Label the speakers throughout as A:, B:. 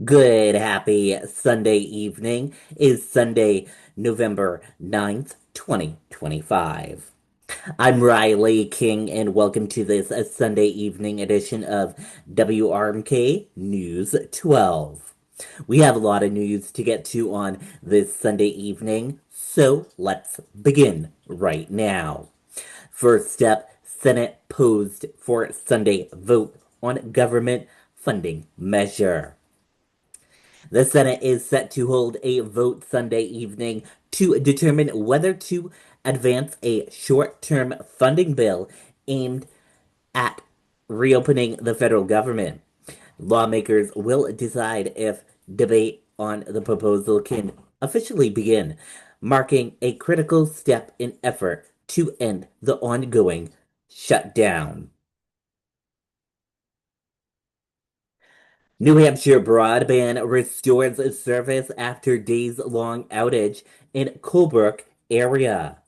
A: Good, happy Sunday evening is Sunday, November 9th, 2025. I'm Riley King, and welcome to this Sunday evening edition of WRMK News 12. We have a lot of news to get to on this Sunday evening, so let's begin right now. First up, Senate posed for Sunday vote on government funding measure. The Senate is set to hold a vote Sunday evening to determine whether to advance a short term funding bill aimed at reopening the federal government. Lawmakers will decide if debate on the proposal can officially begin, marking a critical step in effort to end the ongoing shutdown. New Hampshire broadband restores service after days-long outage in Colebrook area.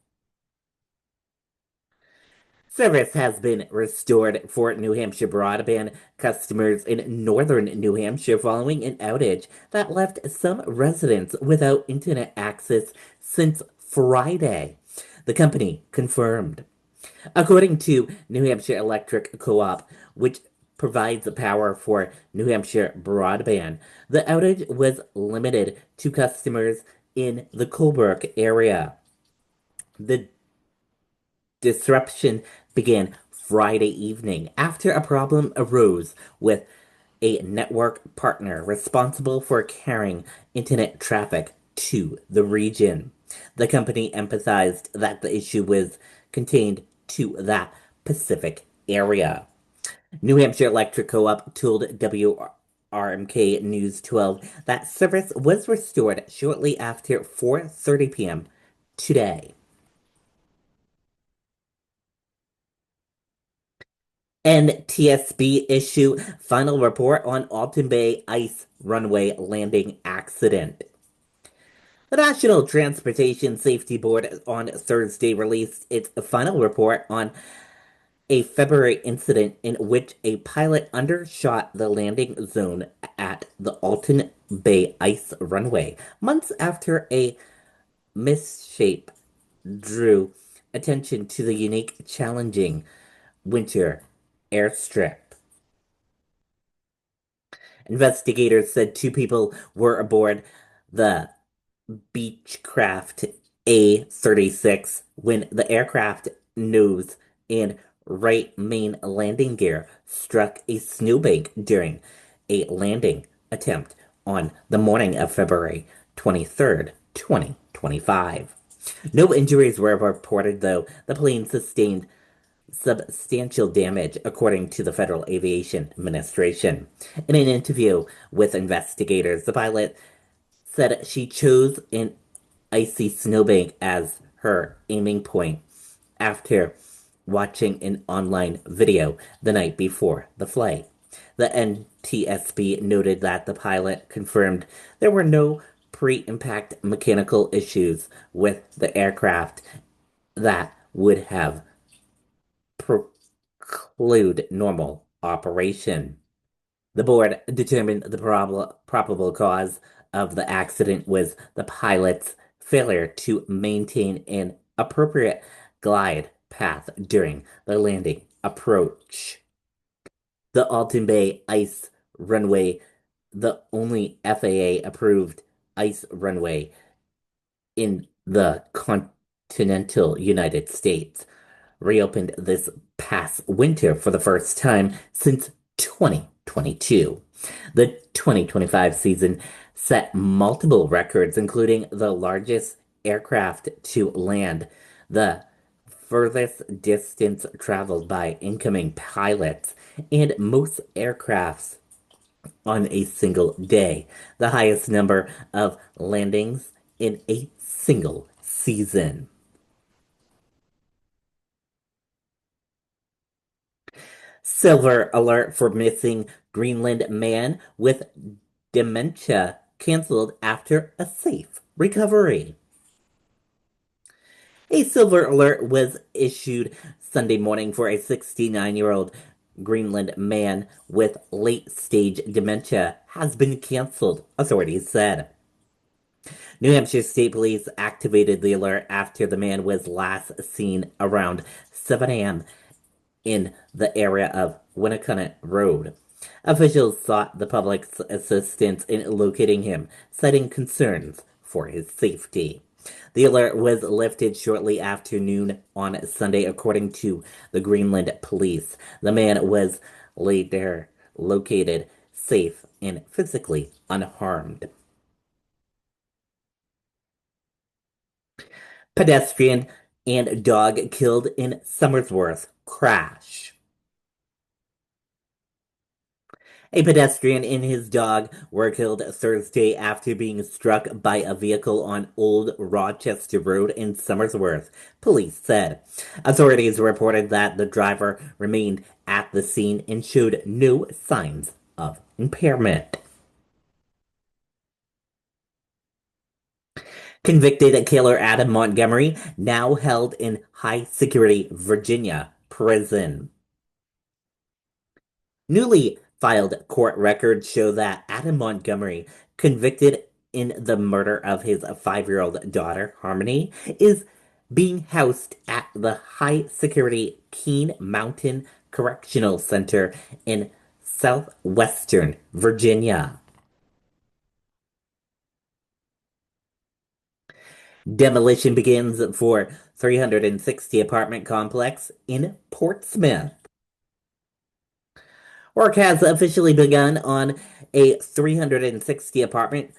A: Service has been restored for New Hampshire broadband customers in northern New Hampshire following an outage that left some residents without internet access since Friday. The company confirmed. According to New Hampshire Electric Co-op, which provides the power for New Hampshire broadband, the outage was limited to customers in the Colebrook area. The disruption began Friday evening after a problem arose with a network partner responsible for carrying internet traffic to the region. The company emphasized that the issue was contained to that Pacific area. New Hampshire Electric Co-op told WRMK News 12 that service was restored shortly after 4:30 p.m. today. NTSB issue final report on Alton Bay ice runway landing accident. The National Transportation Safety Board on Thursday released its final report on a February incident in which a pilot undershot the landing zone at the Alton Bay ice runway, months after a misshape drew attention to the unique, challenging winter airstrip. Investigators said two people were aboard the Beechcraft A-36 when the aircraft nose and right main landing gear struck a snowbank during a landing attempt on the morning of February 23rd, 2025. No injuries were reported, though the plane sustained substantial damage, according to the Federal Aviation Administration. In an interview with investigators, the pilot said she chose an icy snowbank as her aiming point after watching an online video the night before the flight. The NTSB noted that the pilot confirmed there were no pre-impact mechanical issues with the aircraft that would have preclude normal operation. The board determined the probable cause of the accident was the pilot's failure to maintain an appropriate glide path during the landing approach. The Alton Bay Ice Runway, the only FAA-approved ice runway in the continental United States, reopened this past winter for the first time since 2022. The 2025 season set multiple records, including the largest aircraft to land, the furthest distance traveled by incoming pilots, and most aircrafts on a single day, the highest number of landings in a single season. Silver alert for missing Greenland man with dementia canceled after a safe recovery. A silver alert was issued Sunday morning for a 69-year-old Greenland man with late-stage dementia has been canceled, authorities said. New Hampshire State Police activated the alert after the man was last seen around 7 a.m. in the area of Winnacunnet Road. Officials sought the public's assistance in locating him, citing concerns for his safety. The alert was lifted shortly after noon on Sunday, according to the Greenland police. The man was later located safe and physically unharmed. Pedestrian and dog killed in Somersworth crash. A pedestrian and his dog were killed Thursday after being struck by a vehicle on Old Rochester Road in Somersworth, police said. Authorities reported that the driver remained at the scene and showed no signs of impairment. Convicted killer Adam Montgomery now held in high security Virginia prison. Newly filed court records show that Adam Montgomery, convicted in the murder of his 5-year-old daughter, Harmony, is being housed at the high security Keene Mountain Correctional Center in southwestern Virginia. Demolition begins for 360 apartment complex in Portsmouth. Work has officially begun on a 360 apartment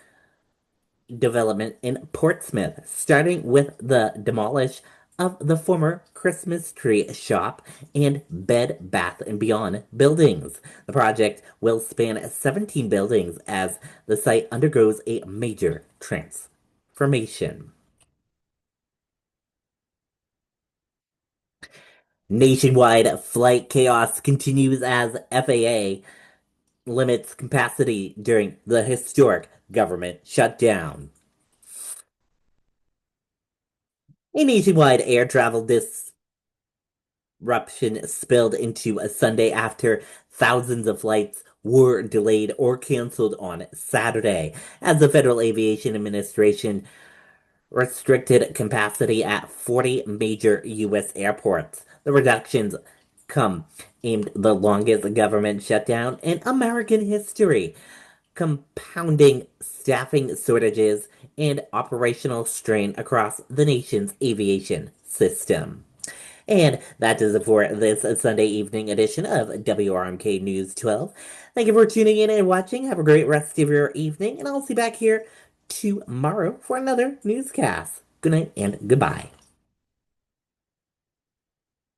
A: development in Portsmouth, starting with the demolish of the former Christmas tree shop and Bed Bath and Beyond buildings. The project will span 17 buildings as the site undergoes a major transformation. Nationwide flight chaos continues as FAA limits capacity during the historic government shutdown. A nationwide air travel disruption spilled into a Sunday after thousands of flights were delayed or canceled on Saturday, as the Federal Aviation Administration restricted capacity at 40 major U.S. airports. The reductions come aimed the longest government shutdown in American history, compounding staffing shortages and operational strain across the nation's aviation system. And that does it for this Sunday evening edition of WRMK News 12. Thank you for tuning in and watching. Have a great rest of your evening, and I'll see you back here tomorrow for another newscast. Good night and goodbye.